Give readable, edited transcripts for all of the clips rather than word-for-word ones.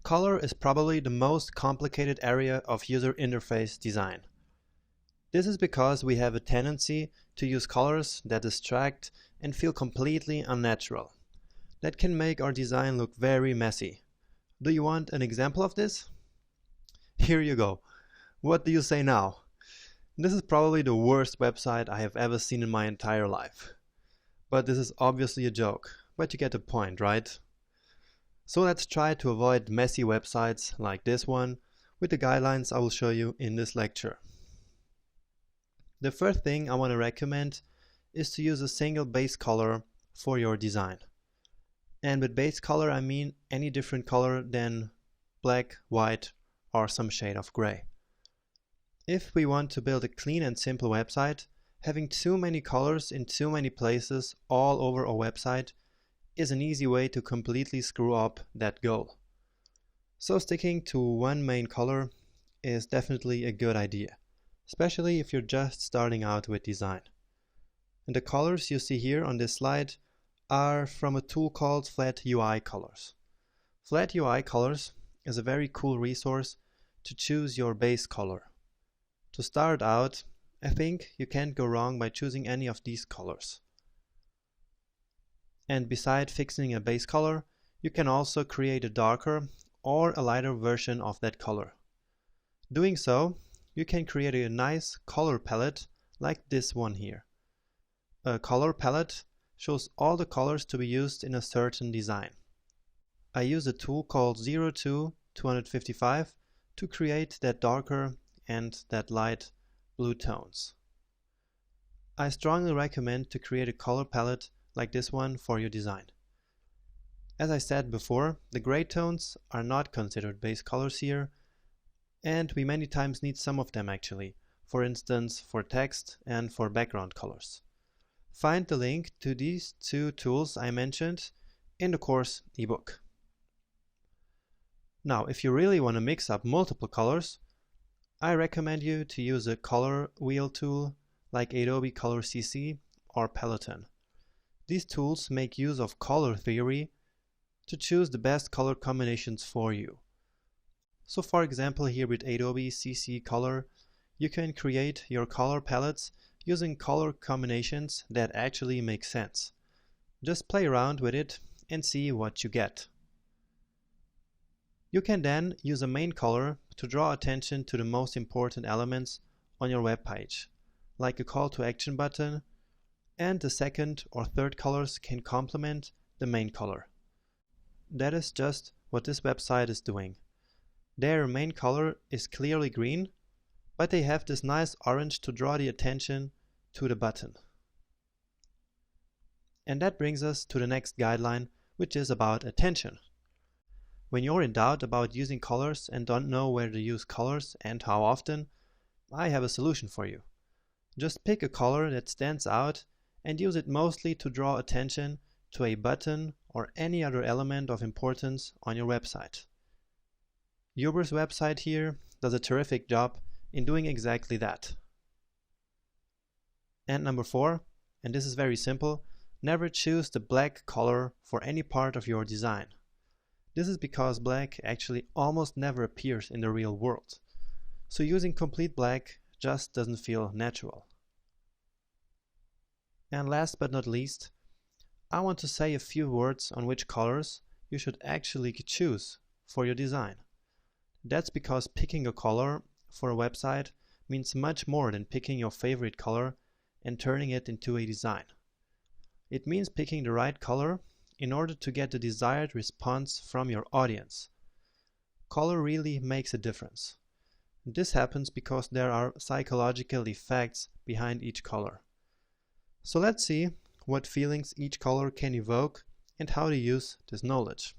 Color is probably the most complicated area of user interface design. This is because we have a tendency to use colors that distract and feel completely unnatural. That can make our design look very messy. Do you want an example of this? Here you go. What do you say now? This is probably the worst website I have ever seen in my entire life. But this is obviously a joke, but you get the point, right? So let's try to avoid messy websites like this one with the guidelines I will show you in this lecture. The first thing I want to recommend is to use a single base color for your design. And with base color I mean any different color than black, white, or some shade of gray. If we want to build a clean and simple website, having too many colors in too many places all over our website is an easy way to completely screw up that goal. So sticking to one main color is definitely a good idea, especially if you're just starting out with design. And the colors you see here on this slide are from a tool called Flat UI Colors. Flat UI Colors is a very cool resource to choose your base color. To start out, I think you can't go wrong by choosing any of these colors. And beside fixing a base color, you can also create a darker or a lighter version of that color. Doing so, you can create a nice color palette like this one here. A color palette shows all the colors to be used in a certain design. I use a tool called 02-255 to create that darker and that light blue tones. I strongly recommend to create a color palette like this one for your design. As I said before, the gray tones are not considered base colors here, and we many times need some of them actually, for instance for text and for background colors. Find the link to these two tools I mentioned in the course ebook. Now, if you really want to mix up multiple colors, I recommend you to use a color wheel tool like Adobe Color CC or Peloton. These tools make use of color theory to choose the best color combinations for you. So for example, here with Adobe CC Color, you can create your color palettes using color combinations that actually make sense. Just play around with it and see what you get. You can then use a main color to draw attention to the most important elements on your web page, like a call to action button, and the second or third colors can complement the main color. That is just what this website is doing. Their main color is clearly green, but they have this nice orange to draw the attention to the button. And that brings us to the next guideline, which is about attention. When you're in doubt about using colors and don't know where to use colors and how often, I have a solution for you. Just pick a color that stands out and use it mostly to draw attention to a button or any other element of importance on your website. Uber's website here does a terrific job in doing exactly that. And number 4, and this is very simple, never choose the black color for any part of your design. This is because black actually almost never appears in the real world. So using complete black just doesn't feel natural. And last but not least, I want to say a few words on which colors you should actually choose for your design. That's because picking a color for a website means much more than picking your favorite color and turning it into a design. It means picking the right color in order to get the desired response from your audience. Color really makes a difference. This happens because there are psychological effects behind each color. So let's see what feelings each color can evoke and how to use this knowledge.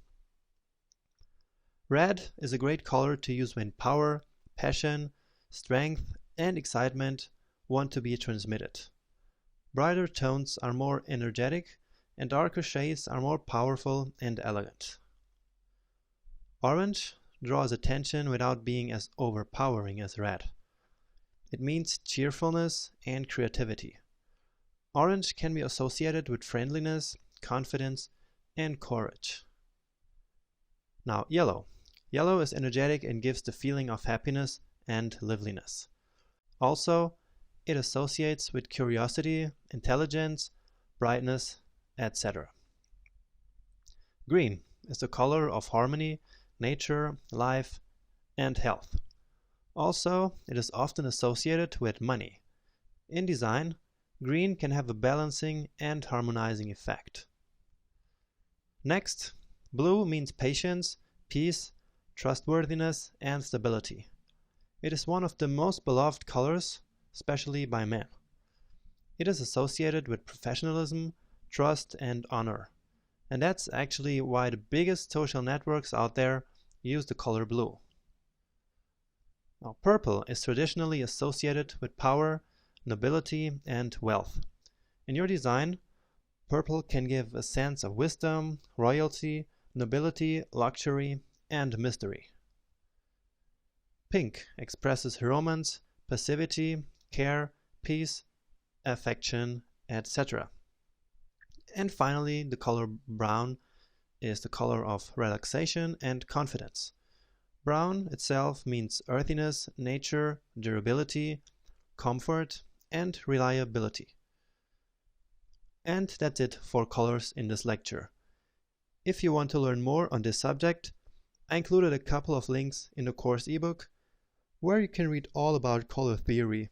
Red is a great color to use when power, passion, strength, and excitement want to be transmitted. Brighter tones are more energetic and darker shades are more powerful and elegant. Orange draws attention without being as overpowering as red. It means cheerfulness and creativity. Orange can be associated with friendliness, confidence, and courage. Now, yellow. Yellow is energetic and gives the feeling of happiness and liveliness. Also, it associates with curiosity, intelligence, brightness, etc. Green is the color of harmony, nature, life, and health. Also, it is often associated with money. In design, green can have a balancing and harmonizing effect. Next, blue means patience, peace, trustworthiness, and stability. It is one of the most beloved colors, especially by men. It is associated with professionalism, trust, and honor. And that's actually why the biggest social networks out there use the color blue. Now, purple is traditionally associated with power, nobility, and wealth. In your design, purple can give a sense of wisdom, royalty, nobility, luxury, and mystery. Pink expresses romance, passivity, care, peace, affection, etc. And finally, the color brown is the color of relaxation and confidence. Brown itself means earthiness, nature, durability, comfort, and reliability. And that's it for colors in this lecture. If you want to learn more on this subject, I included a couple of links in the course ebook where you can read all about color theory.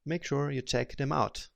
Make sure you check them out.